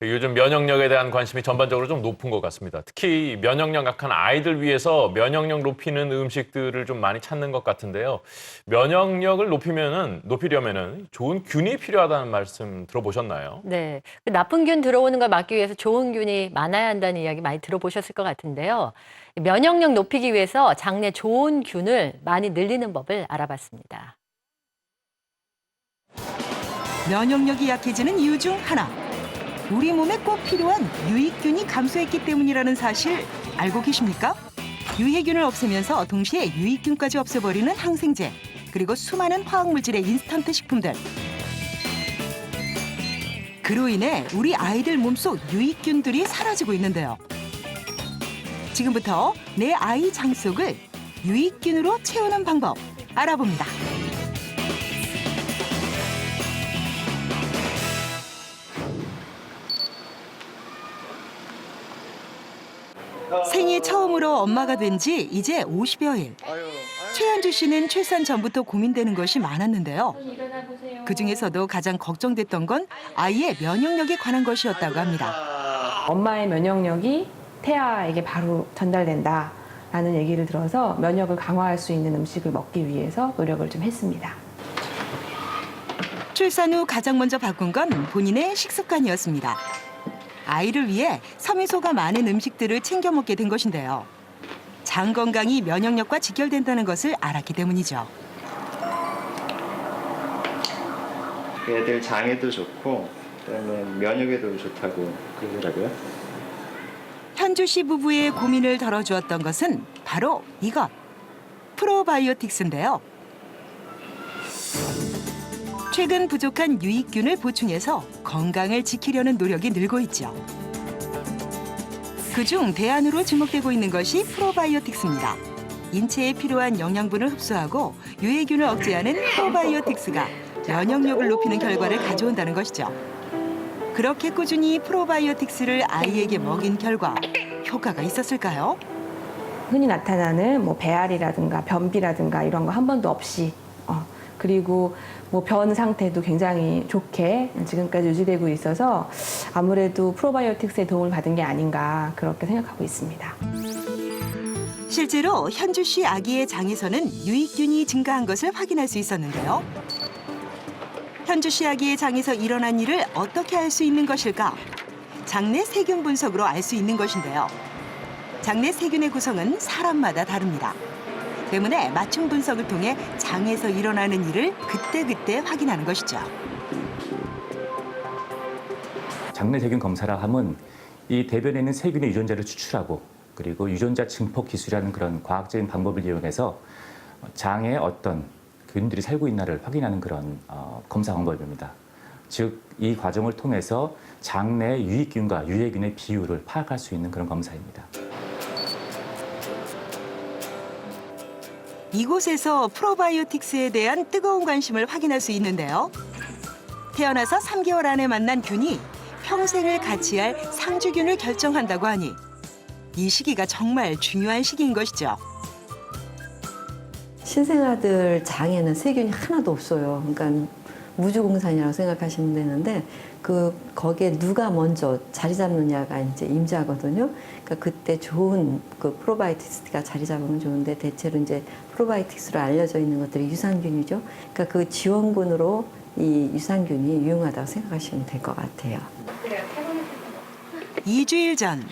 요즘 면역력에 대한 관심이 전반적으로 좀 높은 것 같습니다. 특히 면역력 약한 아이들 위해서 면역력 높이는 음식들을 좀 많이 찾는 것 같은데요. 면역력을 높이려면은 좋은 균이 필요하다는 말씀 들어보셨나요? 네. 그 나쁜 균 들어오는 걸 막기 위해서 좋은 균이 많아야 한다는 이야기 많이 들어보셨을 것 같은데요. 면역력 높이기 위해서 장내 좋은 균을 많이 늘리는 법을 알아봤습니다. 면역력이 약해지는 이유 중 하나. 우리 몸에 꼭 필요한 유익균이 감소했기 때문이라는 사실 알고 계십니까? 유해균을 없애면서 동시에 유익균까지 없애버리는 항생제, 그리고 수많은 화학물질의 인스턴트 식품들. 그로 인해 우리 아이들 몸속 유익균들이 사라지고 있는데요. 지금부터 내 아이 장 속을 유익균으로 채우는 방법 알아봅니다. 생애 처음으로 엄마가 된 지 이제 50여일. 최현주 씨는 출산 전부터 고민되는 것이 많았는데요. 그중에서도 가장 걱정됐던 건 아이의 면역력에 관한 것이었다고 합니다. 엄마의 면역력이 태아에게 바로 전달된다라는 얘기를 들어서 면역을 강화할 수 있는 음식을 먹기 위해서 노력을 좀 했습니다. 출산 후 가장 먼저 바꾼 건 본인의 식습관이었습니다. 아이를 위해 섬유소가 많은 음식들을 챙겨 먹게 된 것인데요. 장 건강이 면역력과 직결된다는 것을 알았기 때문이죠. 애들 장에도 좋고 그다음에 면역에도 좋다고 그러더라고요. 현주 씨 부부의 고민을 덜어주었던 것은 바로 이것, 프로바이오틱스인데요. 최근 부족한 유익균을 보충해서 건강을 지키려는 노력이 늘고 있죠. 그중 대안으로 주목되고 있는 것이 프로바이오틱스입니다. 인체에 필요한 영양분을 흡수하고 유해균을 억제하는 프로바이오틱스가 면역력을 높이는 결과를 가져온다는 것이죠. 그렇게 꾸준히 프로바이오틱스를 아이에게 먹인 결과 효과가 있었을까요? 흔히 나타나는 배앓이라든가 변비라든가 이런 거 한 번도 없이 그리고 변 상태도 굉장히 좋게 지금까지 유지되고 있어서 아무래도 프로바이오틱스의 도움을 받은 게 아닌가 그렇게 생각하고 있습니다. 실제로 현주 씨 아기의 장에서는 유익균이 증가한 것을 확인할 수 있었는데요. 현주 씨 아기의 장에서 일어난 일을 어떻게 알 수 있는 것일까? 장내 세균 분석으로 알 수 있는 것인데요. 장내 세균의 구성은 사람마다 다릅니다. 때문에 맞춤 분석을 통해 장에서 일어나는 일을 그때그때 확인하는 것이죠. 장내 세균 검사라 함은 이 대변에 있는 세균의 유전자를 추출하고 그리고 유전자 증폭 기술이라는 그런 과학적인 방법을 이용해서 장에 어떤 균들이 살고 있나를 확인하는 그런 검사 방법입니다. 즉, 이 과정을 통해서 장내 유익균과 유해균의 비율을 파악할 수 있는 그런 검사입니다. 이곳에서 프로바이오틱스에 대한 뜨거운 관심을 확인할 수 있는데요. 태어나서 3개월 안에 만난 균이 평생을 같이 할 상주균을 결정한다고 하니 이 시기가 정말 중요한 시기인 것이죠. 신생아들 장에는 세균이 하나도 없어요. 그러니까 무주공산이라고 생각하시면 되는데 거기에 누가 먼저 자리 잡느냐가 이제 임자거든요. 그러니까 그때 좋은 프로바이오틱스가 자리 잡으면 좋은데 대체로 이제 프로바이오틱스로 알려져 있는 것들이 유산균이죠. 그러니까 그 지원군으로 이 유산균이 유용하다고 생각하시면 될 것 같아요. 2주일 전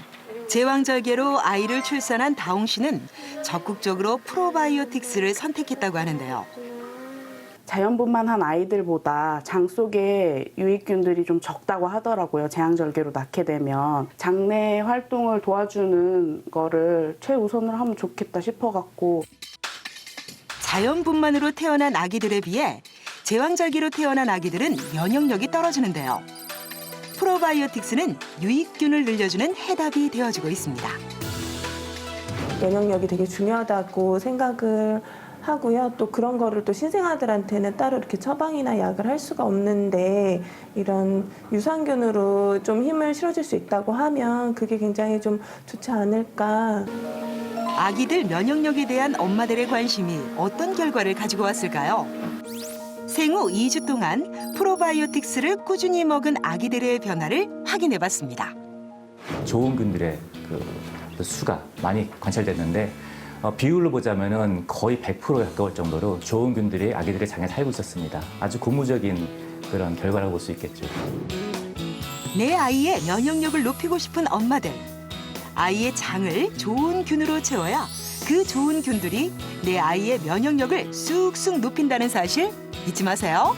제왕절개로 아이를 출산한 다홍 씨는 적극적으로 프로바이오틱스를 선택했다고 하는데요. 자연분만한 아이들보다 장 속에 유익균들이 좀 적다고 하더라고요. 제왕절개로 낳게 되면. 장내 활동을 도와주는 거를 최우선으로 하면 좋겠다 싶어갖고. 자연분만으로 태어난 아기들에 비해 제왕절개로 태어난 아기들은 면역력이 떨어지는데요. 프로바이오틱스는 유익균을 늘려주는 해답이 되어주고 있습니다. 면역력이 되게 중요하다고 생각을 하고요. 또 그런 거를 또 신생아들한테는 따로 이렇게 처방이나 약을 할 수가 없는데 이런 유산균으로 좀 힘을 실어줄 수 있다고 하면 그게 굉장히 좀 좋지 않을까. 아기들 면역력에 대한 엄마들의 관심이 어떤 결과를 가지고 왔을까요? 생후 2주 동안 프로바이오틱스를 꾸준히 먹은 아기들의 변화를 확인해봤습니다. 좋은 균들의 그 수가 많이 관찰됐는데 비율로 보자면은 거의 100%에 가까울 정도로 좋은 균들이 아기들의 장에 살고 있었습니다. 아주 고무적인 그런 결과라고 볼 수 있겠죠. 내 아이의 면역력을 높이고 싶은 엄마들. 아이의 장을 좋은 균으로 채워야 그 좋은 균들이 내 아이의 면역력을 쑥쑥 높인다는 사실 잊지 마세요.